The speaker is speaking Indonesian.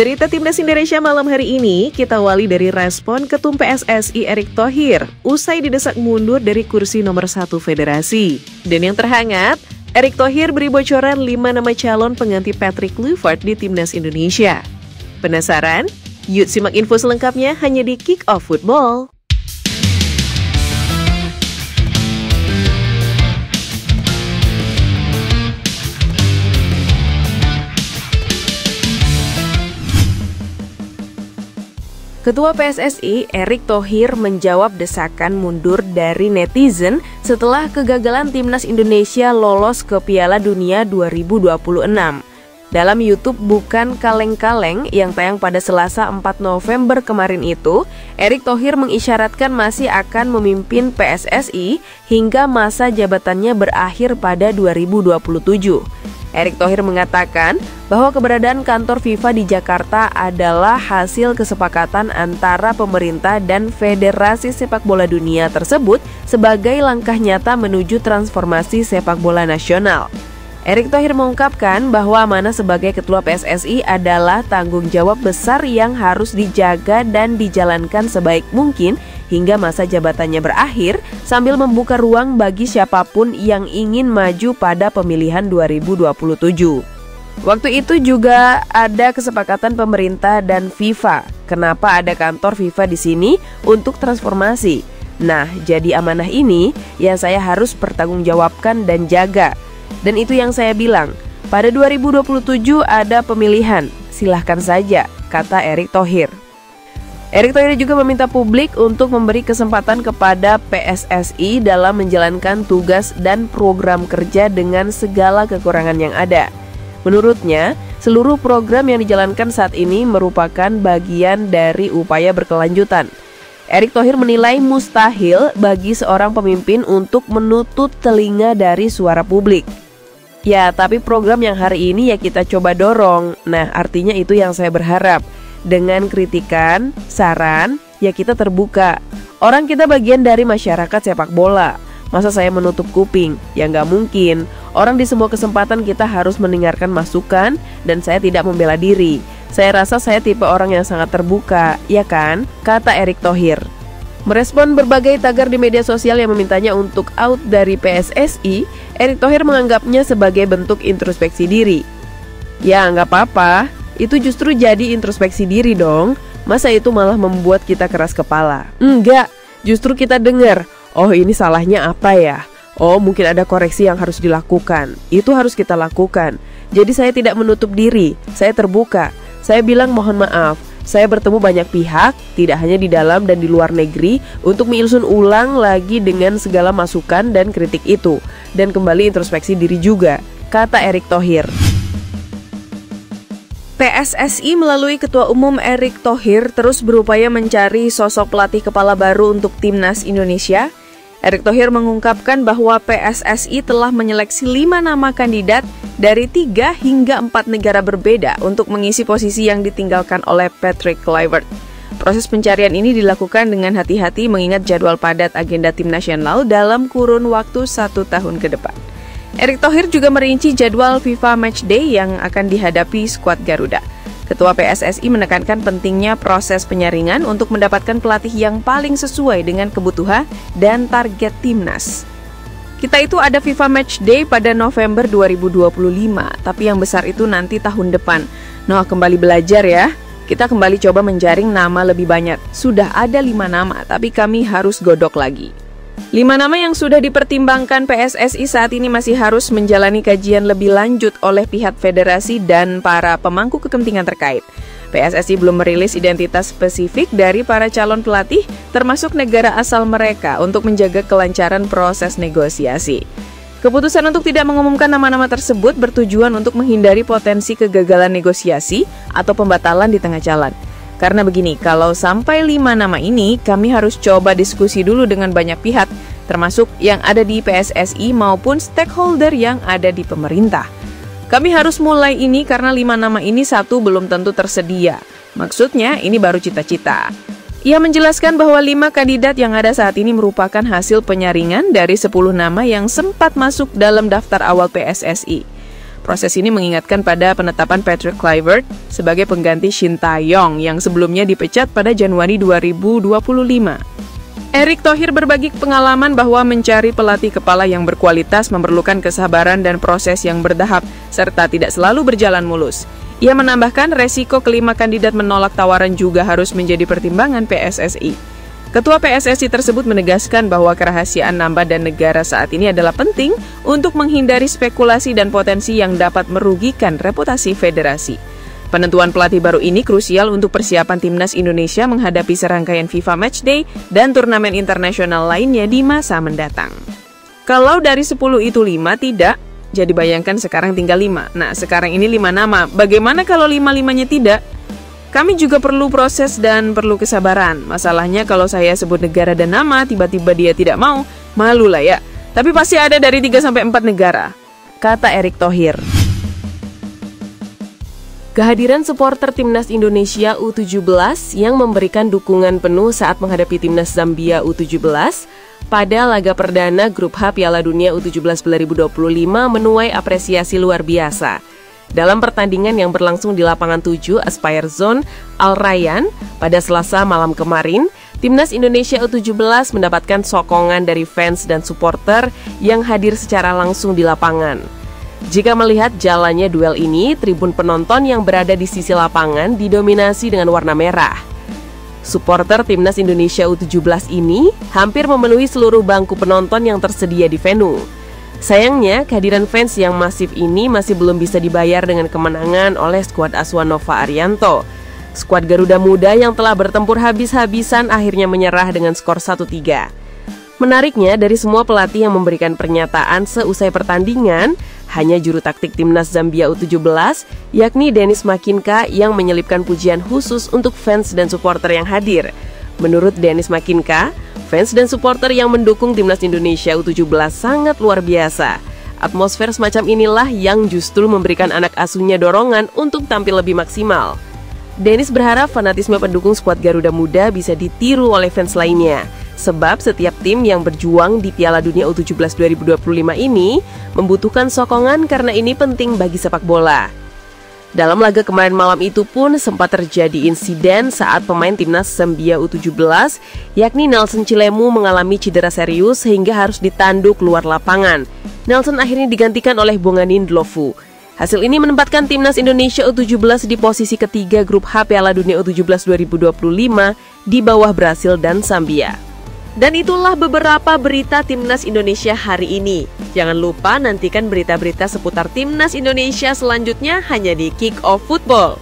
Berita Timnas Indonesia malam hari ini kita awali dari respon Ketum PSSI Erick Thohir usai didesak mundur dari kursi nomor 1 federasi. Dan yang terhangat, Erick Thohir beri bocoran 5 nama calon pengganti Patrick Kluivert di Timnas Indonesia. Penasaran? Yuk simak info selengkapnya hanya di Kick Off Football. Ketua PSSI Erick Thohir menjawab desakan mundur dari netizen setelah kegagalan Timnas Indonesia lolos ke Piala Dunia 2026. Dalam YouTube Bukan Kaleng-Kaleng yang tayang pada Selasa 4 November kemarin itu, Erick Thohir mengisyaratkan masih akan memimpin PSSI hingga masa jabatannya berakhir pada 2027. Erick Thohir mengatakan bahwa keberadaan kantor FIFA di Jakarta adalah hasil kesepakatan antara pemerintah dan Federasi Sepak Bola Dunia tersebut sebagai langkah nyata menuju transformasi sepak bola nasional. Erick Thohir mengungkapkan bahwa amanah sebagai ketua PSSI adalah tanggung jawab besar yang harus dijaga dan dijalankan sebaik mungkin hingga masa jabatannya berakhir sambil membuka ruang bagi siapapun yang ingin maju pada pemilihan 2027. Waktu itu juga ada kesepakatan pemerintah dan FIFA. Kenapa ada kantor FIFA di sini? Untuk transformasi. Nah, jadi amanah ini yang saya harus pertanggungjawabkan dan jaga. Dan itu yang saya bilang, pada 2027 ada pemilihan, silahkan saja, kata Erick Thohir. Erick Thohir juga meminta publik untuk memberi kesempatan kepada PSSI dalam menjalankan tugas dan program kerja dengan segala kekurangan yang ada. Menurutnya, seluruh program yang dijalankan saat ini merupakan bagian dari upaya berkelanjutan. Erick Thohir menilai mustahil bagi seorang pemimpin untuk menutup telinga dari suara publik. Ya, tapi program yang hari ini ya kita coba dorong. Nah, artinya itu yang saya berharap. Dengan kritikan, saran, ya kita terbuka. Orang kita bagian dari masyarakat sepak bola. Masa saya menutup kuping? Ya nggak mungkin. Orang di semua kesempatan kita harus mendengarkan masukan dan saya tidak membela diri. Saya rasa saya tipe orang yang sangat terbuka, ya kan? Kata Erick Thohir. Merespon berbagai tagar di media sosial yang memintanya untuk out dari PSSI, Erick Thohir menganggapnya sebagai bentuk introspeksi diri. Ya nggak apa-apa, itu justru jadi introspeksi diri dong. Masa itu malah membuat kita keras kepala? Enggak, justru kita dengar, oh ini salahnya apa ya? Oh mungkin ada koreksi yang harus dilakukan. Itu harus kita lakukan. Jadi saya tidak menutup diri, saya terbuka. Saya bilang mohon maaf. Saya bertemu banyak pihak, tidak hanya di dalam dan di luar negeri, untuk menyusun ulang lagi dengan segala masukan dan kritik itu. Dan kembali introspeksi diri juga, kata Erick Thohir. PSSI melalui Ketua Umum Erick Thohir terus berupaya mencari sosok pelatih kepala baru untuk Timnas Indonesia. Erick Thohir mengungkapkan bahwa PSSI telah menyeleksi 5 nama kandidat dari 3 hingga 4 negara berbeda untuk mengisi posisi yang ditinggalkan oleh Patrick Kluivert. Proses pencarian ini dilakukan dengan hati-hati mengingat jadwal padat agenda tim nasional dalam kurun waktu 1 tahun ke depan. Erick Thohir juga merinci jadwal FIFA Matchday yang akan dihadapi skuad Garuda. Ketua PSSI menekankan pentingnya proses penyaringan untuk mendapatkan pelatih yang paling sesuai dengan kebutuhan dan target timnas. Kita itu ada FIFA Matchday pada November 2025, tapi yang besar itu nanti tahun depan. Nah, kembali belajar ya. Kita kembali coba menjaring nama lebih banyak. Sudah ada 5 nama, tapi kami harus godok lagi. 5 nama yang sudah dipertimbangkan PSSI saat ini masih harus menjalani kajian lebih lanjut oleh pihak federasi dan para pemangku kepentingan terkait. PSSI belum merilis identitas spesifik dari para calon pelatih, termasuk negara asal mereka untuk menjaga kelancaran proses negosiasi. Keputusan untuk tidak mengumumkan nama-nama tersebut bertujuan untuk menghindari potensi kegagalan negosiasi atau pembatalan di tengah jalan. Karena begini, kalau sampai 5 nama ini, kami harus coba diskusi dulu dengan banyak pihak, termasuk yang ada di PSSI maupun stakeholder yang ada di pemerintah. Kami harus mulai ini karena 5 nama ini satu belum tentu tersedia. Maksudnya, ini baru cita-cita. Ia menjelaskan bahwa 5 kandidat yang ada saat ini merupakan hasil penyaringan dari 10 nama yang sempat masuk dalam daftar awal PSSI. Proses ini mengingatkan pada penetapan Patrick Kluivert sebagai pengganti Shin Tae-yong yang sebelumnya dipecat pada Januari 2025. Erick Thohir berbagi pengalaman bahwa mencari pelatih kepala yang berkualitas memerlukan kesabaran dan proses yang bertahap, serta tidak selalu berjalan mulus. Ia menambahkan resiko kelima kandidat menolak tawaran juga harus menjadi pertimbangan PSSI. Ketua PSSI tersebut menegaskan bahwa kerahasiaan nama dan negara saat ini adalah penting untuk menghindari spekulasi dan potensi yang dapat merugikan reputasi federasi. Penentuan pelatih baru ini krusial untuk persiapan timnas Indonesia menghadapi serangkaian FIFA Matchday dan turnamen internasional lainnya di masa mendatang. Kalau dari 10 itu 5 tidak, jadi bayangkan sekarang tinggal 5. Nah, sekarang ini 5 nama. Bagaimana kalau 5-5-nya tidak? Kami juga perlu proses dan perlu kesabaran. Masalahnya kalau saya sebut negara dan nama, tiba-tiba dia tidak mau, malu lah ya. Tapi pasti ada dari 3-4 negara, kata Erick Thohir. Kehadiran supporter Timnas Indonesia U17 yang memberikan dukungan penuh saat menghadapi Timnas Zambia U17 pada laga perdana Grup H Piala Dunia U17 2025 menuai apresiasi luar biasa. Dalam pertandingan yang berlangsung di lapangan 7 Aspire Zone Al Rayyan pada Selasa malam kemarin, Timnas Indonesia U17 mendapatkan sokongan dari fans dan supporter yang hadir secara langsung di lapangan. Jika melihat jalannya duel ini, tribun penonton yang berada di sisi lapangan didominasi dengan warna merah. Supporter Timnas Indonesia U17 ini hampir memenuhi seluruh bangku penonton yang tersedia di venue. Sayangnya, kehadiran fans yang masif ini masih belum bisa dibayar dengan kemenangan oleh skuad asuhan Nova Arianto. Skuad Garuda Muda yang telah bertempur habis-habisan akhirnya menyerah dengan skor 1-3. Menariknya, dari semua pelatih yang memberikan pernyataan seusai pertandingan, hanya juru taktik Timnas Zambia U17, yakni Denis Makinka yang menyelipkan pujian khusus untuk fans dan supporter yang hadir. Menurut Denis Makinka, fans dan supporter yang mendukung Timnas Indonesia U17 sangat luar biasa. Atmosfer semacam inilah yang justru memberikan anak asuhnya dorongan untuk tampil lebih maksimal. Denis berharap fanatisme pendukung skuad Garuda Muda bisa ditiru oleh fans lainnya. Sebab setiap tim yang berjuang di Piala Dunia U17 2025 ini membutuhkan sokongan karena ini penting bagi sepak bola. Dalam laga kemarin malam itu pun sempat terjadi insiden saat pemain Timnas Zambia U17, yakni Nelson Chilemu mengalami cedera serius sehingga harus ditanduk keluar lapangan. Nelson akhirnya digantikan oleh Bonganin Ndlovu. Hasil ini menempatkan Timnas Indonesia U17 di posisi ketiga Grup H Piala Dunia U17 2025 di bawah Brasil dan Zambia. Dan itulah beberapa berita Timnas Indonesia hari ini. Jangan lupa nantikan berita-berita seputar Timnas Indonesia selanjutnya hanya di Kick Off Football.